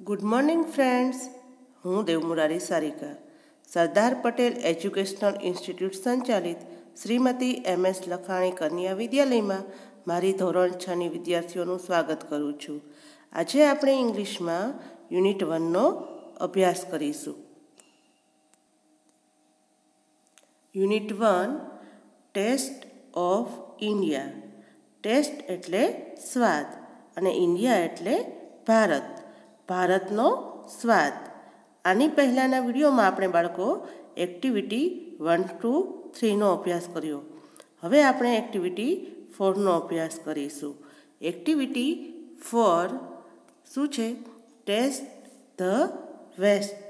Good morning friends, હું Devmurari Sarika Sardar Patel educational institute સંચાલિત Shrimati MS લખાણી કન્યા વિદ્યાલયમાં મારી ધોરણ 6ની વિદ્યાર્થીઓનું સ્વાગત કરું છું. આજે આપણે ઇંગ્લિશમાં યુનિટ 1નો અભ્યાસ કરીશું. Unit 1 taste of India. Taste એટલે સ્વાદ અને ઇન્ડિયા એટલે ભારત. ભારતનો સ્વાદ. આની પહેલાંના વિડીયોમાં આપણે બાળકો એક્ટિવિટી 1, 2, 3નો અભ્યાસ કર્યો. હવે આપણે એક્ટિવિટી 4નો અભ્યાસ કરીશું. એક્ટિવિટી 4 શું છે? Test the waste.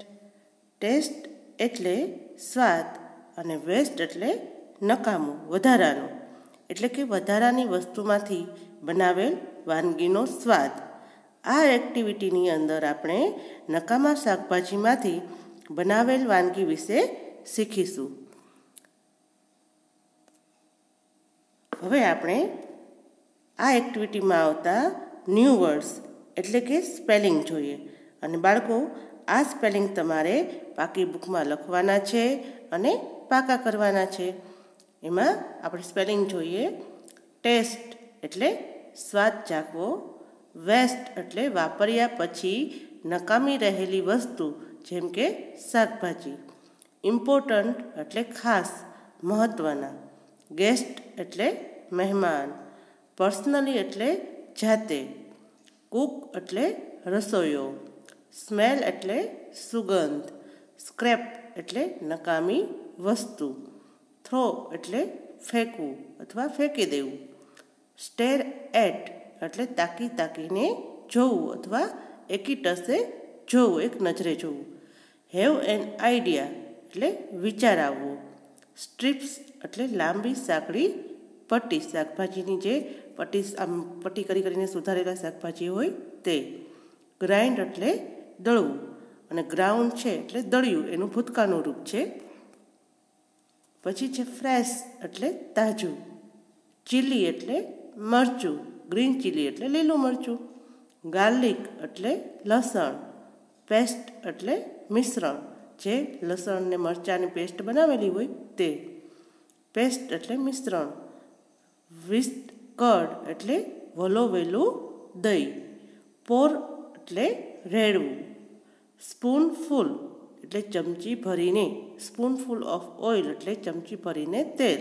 ટેસ્ટ એટલે સ્વાદ અને વેસ્ટ એટલે નકામું, વધારાનું. એટલે કે વધારાની વસ્તુમાંથી બનાવેલ વાનગીનો સ્વાદ. આ એક્ટિવિટીની અંદર આપણે નકામા શાકભાજીમાંથી બનાવેલ વાનગી વિશે શીખીશું. હવે આપણે આ એક્ટિવિટીમાં આવતા ન્યૂ વર્ડ્સ એટલે કે સ્પેલિંગ જોઈએ. અને બાળકો, આ સ્પેલિંગ તમારે પાકી બુકમાં લખવાના છે અને પાકા કરવાના છે. એમાં આપણે સ્પેલિંગ જોઈએ. ટેસ્ટ એટલે સ્વાદ ચાખવો. વેસ્ટ એટલે વાપર્યા પછી નકામી રહેલી વસ્તુ, જેમ કે શાકભાજી. ઇમ્પોર્ટન્ટ એટલે ખાસ, મહત્ત્વના. ગેસ્ટ એટલે મહેમાન. પર્સનલી એટલે જાતે. કુક એટલે રસોઈયો. સ્મેલ એટલે સુગંધ. સ્ક્રેપ એટલે નકામી વસ્તુ. થ્રો એટલે ફેંકવું અથવા ફેંકી દેવું. સ્ટેર એટ એટલે તાકી તાકીને જોવું અથવા એકી ટસે જોવું, એક નજરે જોવું. હેવ એન આઈડિયા એટલે વિચાર આવવો. સ્ટ્રીપ્સ એટલે લાંબી સાંકડી પટ્ટી, શાકભાજીની જે પટ્ટી કરીને સુધારેલા શાકભાજી હોય તે. ગ્રાઇન્ડ એટલે દળવું અને ગ્રાઉન્ડ છે એટલે દળ્યું, એનું ભૂતકાળનું રૂપ છે. પછી છે ફ્રેશ એટલે તાજું. ચીલી એટલે મરચું, ગ્રીન ચીલી એટલે લીલું મરચું. ગાર્લિક એટલે લસણ. પેસ્ટ એટલે મિશ્રણ, જે લસણ ને મરચાંની પેસ્ટ બનાવેલી હોય તે. પેસ્ટ એટલે મિશ્રણ. વિસ્ટ કર્ડ એટલે વલોવેલું દહીં. પોર એટલે રેડવું. સ્પૂનફુલ એટલે ચમચી ભરીને. સ્પૂનફુલ ઓફ ઓઇલ એટલે ચમચી ભરીને તેલ.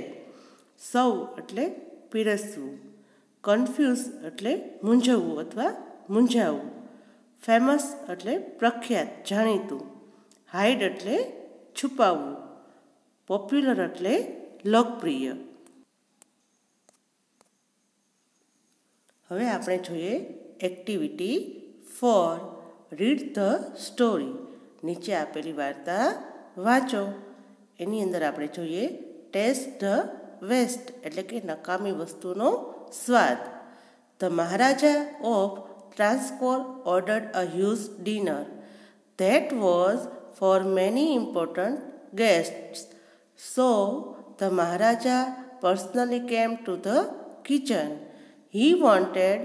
સર્વ એટલે પીરસવું. કન્ફ્યુઝ એટલે મૂંઝવવું અથવા મૂંઝાવું. ફેમસ એટલે પ્રખ્યાત, જાણીતું. હાઇડ એટલે છુપાવવું. પોપ્યુલર એટલે લોકપ્રિય. હવે આપણે જોઈએ એક્ટિવિટી 4 રીડ ધ સ્ટોરી. નીચે આપેલી વાર્તા વાંચો. એની અંદર આપણે જોઈએ ટેસ્ટ ધ વેસ્ટ એટલે કે નકામી વસ્તુનો સ્વાદ. The Maharaja of Transcour ordered a huge dinner that was for many important guests. So the Maharaja personally came to the kitchen. He wanted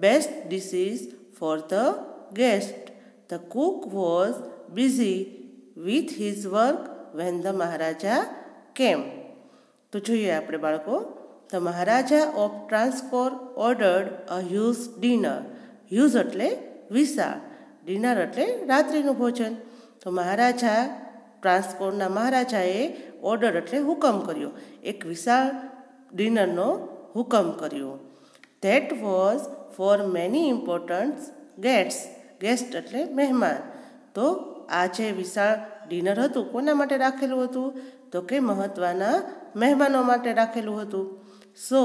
best dishes for the guests. The cook was busy with his work when the Maharaja came. તો જોઈએ આપણે બાળકો, The Maharaja of Transcour ordered a huge dinner. Huge એટલે વિશાળ, dinner એટલે રાત્રિનું ભોજન. તો મહારાજા, ટ્રાન્સકોરના મહારાજાએ order એટલે હુકમ કર્યો, એક વિશાળ ડિનરનો હુકમ કર્યો. That was for many important guests. Guest એટલે મહેમાન. તો આ જે વિશાળ ડિનર હતું કોના માટે રાખેલું હતું? તો કે મહત્ત્વના મહેમાનો માટે રાખેલું હતું. So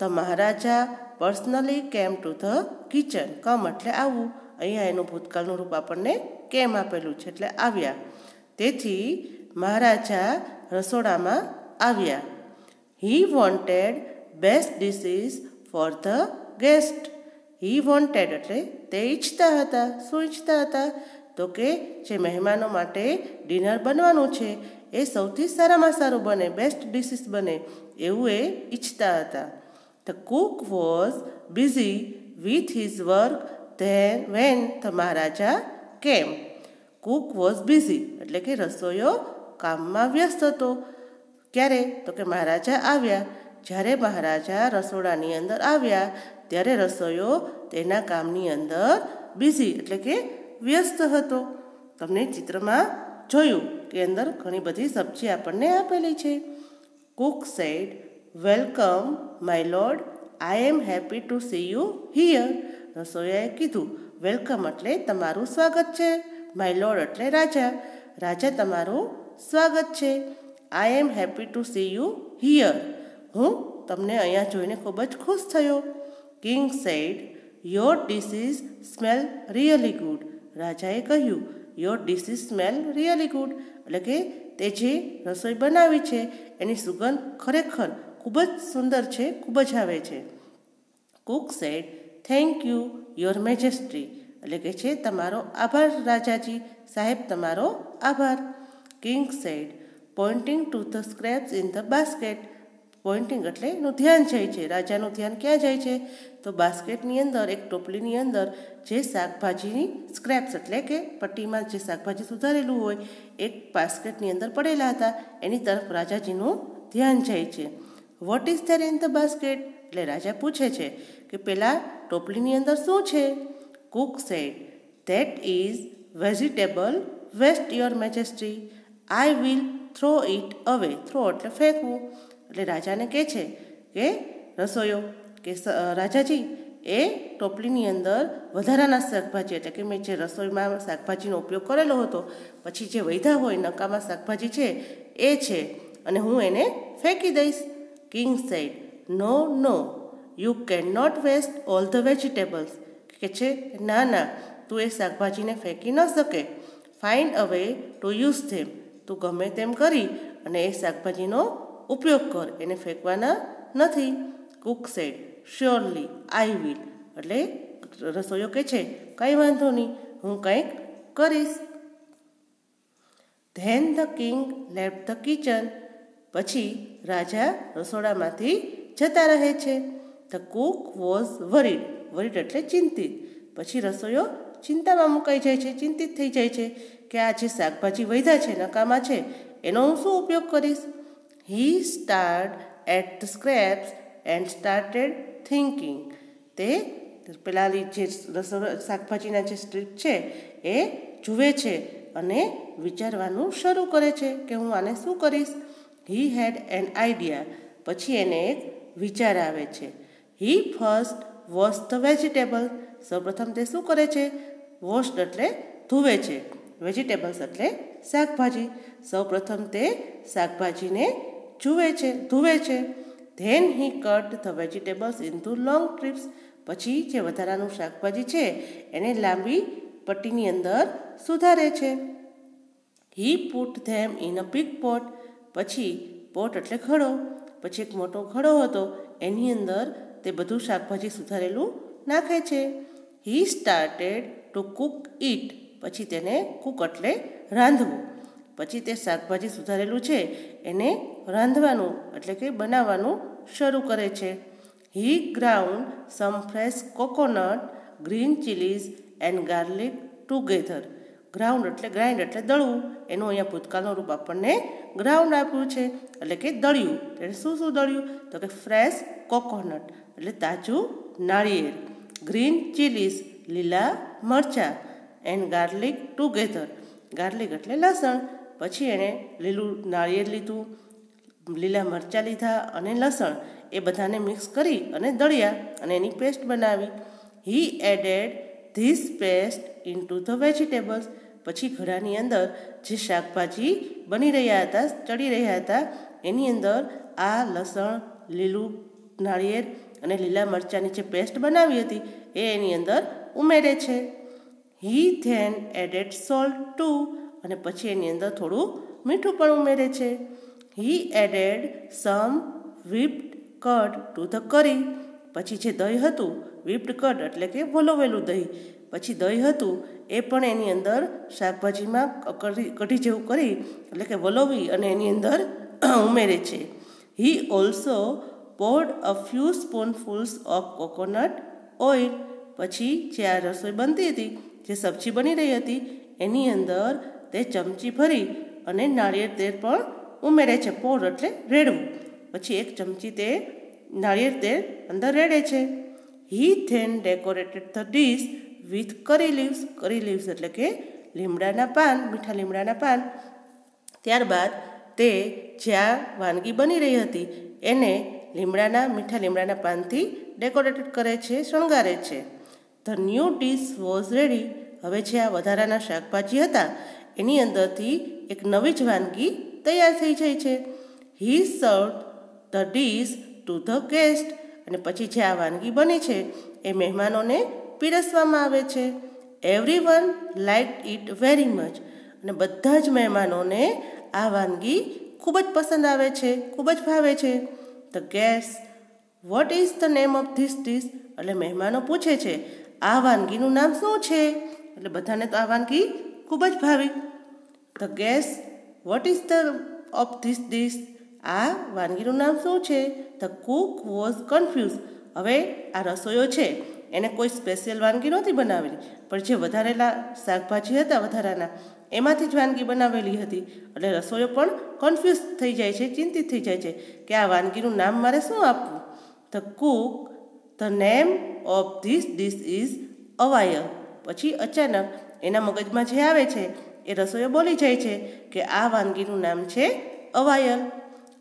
the maharaja personally came to the kitchen. Come એટલે આવવું. અહીંયા એનું ભૂતકાળનું રૂપ આપણને કેમ આપેલું છે એટલે આવ્યા. તેથી મહારાજા રસોડામાં આવ્યા. He wanted best dishes for the guest. He wanted એટલે તે ઈચ્છતા હતા. શું ઈચ્છતા હતા? તો કે જે મહેમાનો માટે ડિનર બનવાનું છે એ સૌથી સારામાં સારું બને, બેસ્ટ ડિશિસ બને એવું એ ઈચ્છતા હતા. The cook was busy with his work when the Maharaja કેમ. કુક વોઝ બિઝી એટલે કે રસોઈયો કામમાં વ્યસ્ત હતો. ક્યારે? તો કે મહારાજા આવ્યા. જ્યારે મહારાજા રસોડાની અંદર આવ્યા ત્યારે રસોઈયો તેના કામની અંદર બિઝી એટલે કે વ્યસ્ત હતો. તમને ચિત્રમાં જોયું કે અંદર ઘણી બધી સબ્જી આપણને આપેલી છે. Cook said, welcome my lord, I am happy to see you here. રસોઈયાએ કીધું, વેલકમ એટલે તમારું સ્વાગત છે, માય લોર્ડ એટલે રાજા, રાજા તમારું સ્વાગત છે. I am happy to see you here, હું તમને અહીંયા જોઈને ખૂબ જ ખુશ થયો. King said, your dishes smell really good. રાજાએ કહ્યું, your dishes smell really good એટલે કે તે જે રસોઈ બનાવી છે એની સુગંધ ખરેખર ખૂબ જ સુંદર છે, ખૂબ જ આવે છે. Cook said, thank you your majesty એટલે કે છે તમારો આભાર રાજાજી, સાહેબ તમારો આભાર. King said, pointing to the scraps in the basket. Pointing એટલે એનું ધ્યાન જાય છે. રાજાનું ધ્યાન ક્યાં જાય છે? તો બાસ્કેટની અંદર, એક ટોપલીની અંદર જે શાકભાજીની સ્ક્રેપ્સ એટલે કે પટ્ટીમાં જે શાકભાજી સુધારેલું હોય એક બાસ્કેટની અંદર પડેલા હતા એની તરફ રાજાજીનું ધ્યાન જાય છે. What is there in the basket એટલે રાજા પૂછે છે કે પેલા ટોપલીની અંદર શું છે? Cook said, that is vegetable waste your majesty, I will throw it away. Throw એટલે ફેંકવું. એટલે રાજાને કહે છે કે રસોઈયો કે રાજાજી એ ટોપલીની અંદર વધારાના શાકભાજી એટલે કે મેં જે રસોઈમાં શાકભાજીનો ઉપયોગ કરેલો હતો પછી જે વધ્યા હોય નકામા શાકભાજી છે એ છે અને હું એને ફેંકી દઈશ. King said, no no you can not waste all the vegetables. કે છે ના ના, તું એ શાકભાજીને ફેંકી ન શકે. Find a way to use them. તું ગમે તેમ કરી અને એ શાકભાજીનો ઉપયોગ કર, એને ફેંકવાના નથી. Cook said, surely I will એટલે રસોઈયો કહે છે કંઈ વાંધો નહીં, હું કંઈક કરીશ. Then the king left the kitchen. પછી રાજા રસોડામાંથી જતા રહે છે. The cook was worried. Worried એટલે ચિંતિત. પછી રસોઈયો ચિંતામાં મુકાઈ જાય છે, ચિંતિત થઈ જાય છે કે આ જે શાકભાજી વધ્યા છે નકામા છે એનો હું શું ઉપયોગ કરીશ. He stared at the scraps and started thinking. તે પેલાની જે શાકભાજીના જે સ્ટ્રીપ છે એ જુએ છે અને વિચારવાનું શરૂ કરે છે કે હું આને શું કરીશ. હી હેડ એન આઈડિયા. પછી એને એક વિચાર આવે છે. હી ફર્સ્ટ વોશ ધ વેજીટેબલ. સૌપ્રથમ તે શું કરે છે? વોશ્ડ એટલે ધુવે છે, વેજીટેબલ્સ એટલે શાકભાજી. સૌપ્રથમ તે શાકભાજીને ધુવે છે. Then he cut the vegetables into long strips. પછી જે વધારાનું શાકભાજી છે એને લાંબી પટ્ટીની અંદર સુધારે છે. હી put them in a big pot. પછી પોટ એટલે ઘડો. પછી એક મોટો ઘડો હતો એની અંદર તે બધું શાકભાજી સુધારેલું નાખે છે. He started to cook it. પછી તેને કુક એટલે રાંધવું. પછી તે શાકભાજી સુધારેલું છે એને રાંધવાનું એટલે કે બનાવવાનું શરૂ કરે છે. He ground some fresh coconut, green chillies and garlic together. Ground એટલે ગ્રાઇન્ડ એટલે દળવું. એનું અહીંયા ભૂતકાળનું રૂપ આપણને ગ્રાઉન્ડ આપ્યું છે એટલે કે દળ્યું. એટલે શું શું દળ્યું? તો કે ફ્રેશ કોકોનટ એટલે તાજું નાળિયેર, ગ્રીન ચીલીઝ લીલા મરચાં, એન્ડ ગાર્લિક ટુગેધર. ગાર્લિક એટલે લસણ. પછી એણે લીલું નાળિયેર લીધું, લીલા મરચાં લીધા અને લસણ એ બધાને મિક્સ કરી અને દળ્યા અને એની પેસ્ટ બનાવી. He added this paste into the vegetables. પછી ઘડાની અંદર જે શાકભાજી બની રહ્યા હતા, ચડી રહ્યા હતા એની અંદર આ લસણ, લીલું નાળિયેર અને લીલા મરચાંની જે પેસ્ટ બનાવી હતી એ એની અંદર ઉમેરે છે. He then added salt too. અને પછી એની અંદર થોડું મીઠું પણ ઉમેરે છે. He added some whipped curd to the curry. પછી જે દહીં હતું, whipped curd એટલે કે વલોવેલું દહીં, પછી દહીં હતું એ પણ એની અંદર શાકભાજીમાં કઢી જેવું કરી એટલે કે વલોવી અને એની અંદર ઉમેરે છે. He also poured a few spoonfuls of coconut oil. પછી જે આ રસોઈ બનતી હતી જે સબ્જી બની રહી હતી એની અંદર તે ચમચી ભરી અને નાળિયેર તેલ પણ ઉમેરે છે. પોર એટલે રેડવું. પછી એક ચમચી તે નાળિયેર તેલ અંદર રેડે છે. He then decorated the dish with curry leaves. Curry leaves એટલે કે લીમડાના પાન, મીઠા લીમડાના પાન. ત્યારબાદ તે જ્યાં વાનગી બની રહી હતી એને મીઠા લીમડાના પાનથી ડેકોરેટેડ કરે છે, શણગારે છે. The new dish was ready. હવે જે આ વધારાના શાકભાજી હતા એની અંદરથી એક નવી જ વાનગી તૈયાર થઈ જાય છે. He served the dish to the guest. અને પછી જે આ વાનગી બની છે એ મહેમાનોને પીરસવામાં આવે છે. Everyone લાઇક્ડ it very much. અને બધા જ મહેમાનોને આ વાનગી ખૂબ જ પસંદ આવે છે, ખૂબ જ ભાવે છે. The guest what is the name of this dish. એટલે મહેમાનો પૂછે છે આ વાનગીનું નામ શું છે? એટલે બધાને તો આ વાનગી ખૂબ જ ભાવી. The guest what is the of this dish. આ વાનગીનું નામ શું છે? The cook was confuse. હવે આ રસોઈયો છે એને કોઈ સ્પેશિયલ વાનગી નહોતી બનાવેલી, પણ જે વધારેલા શાકભાજી હતા વધારાના એમાંથી જ વાનગી બનાવેલી હતી. એટલે રસોઈયો પણ કન્ફ્યુઝ થઈ જાય છે, ચિંતિત થઈ જાય છે કે આ વાનગીનું નામ મારે શું આપવું. The cook the name of this dish is avial. પછી અચાનક એના મગજમાં જે આવે છે એ રસોઈયો બોલી જાય છે કે આ વાનગીનું નામ છે avial.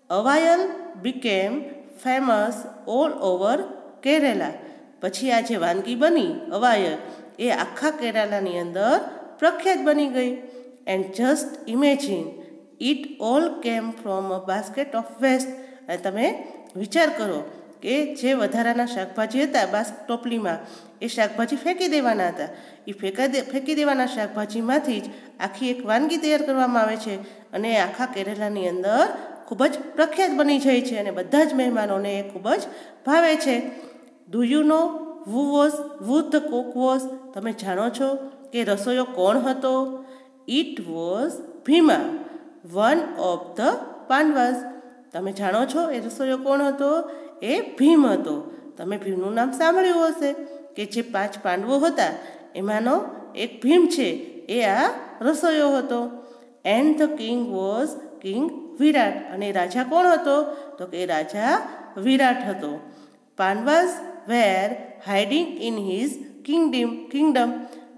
Avial became famous all over Kerala. પછી આ જે વાનગી બની અવાયલ એ આખા કેરાલાની અંદર પ્રખ્યાત બની ગઈ. And just imagine it all came from a basket of waste. અને તમે વિચાર કરો કે જે વધારાના શાકભાજી હતા ટોપલીમાં એ શાકભાજી ફેંકી દેવાના હતા. એ ફેંકી દેવાના શાકભાજીમાંથી જ આખી એક વાનગી તૈયાર કરવામાં આવે છે અને આખા કેરેલાની અંદર ખૂબ જ પ્રખ્યાત બની જાય છે અને બધા જ મહેમાનોને એ ખૂબ જ ભાવે છે. Do you know who the cook was. તમે જાણો છો કે રસોઈયો કોણ હતો? It was Bhima, one of the Pandavas. તમે જાણો છો એ રસોઈયો કોણ હતો? એ ભીમ હતો. તમે ભીમનું નામ સાંભળ્યું હશે કે જે 5 પાંડવો હતા એમાંનો એક ભીમ છે, એ આ રસોઈયો હતો. And the king was king Virat. અને રાજા કોણ હતો? તો કે રાજા વિરાટ હતો. Pandavas were hiding in his kingdom.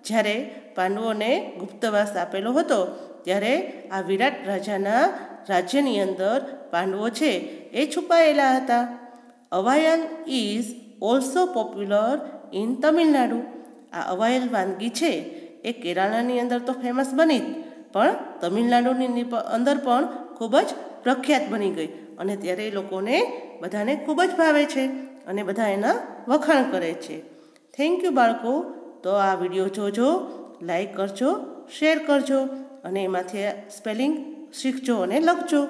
જ્યારે પાંડવોને ગુપ્તવાસ આપેલો હતો ત્યારે આ વિરાટ રાજાના રાજ્યની અંદર પાંડવો છે એ છુપાયેલા હતા. Aviyal is also popular in Tamil Nadu. આ અવાયલ વાનગી છે એ કેરાલાની અંદર તો ફેમસ બની જ, પણ તમિલનાડુની અંદર પણ ખૂબ જ પ્રખ્યાત બની ગઈ અને ત્યારે એ લોકોને બધાને ખૂબ જ ભાવે છે અને બધા એના વખાણ કરે છે. થેન્ક યુ બાળકો. તો આ વિડીયો જોજો, લાઈક કરજો, શેર કરજો અને એમાંથી સ્પેલિંગ શીખજો અને લખજો.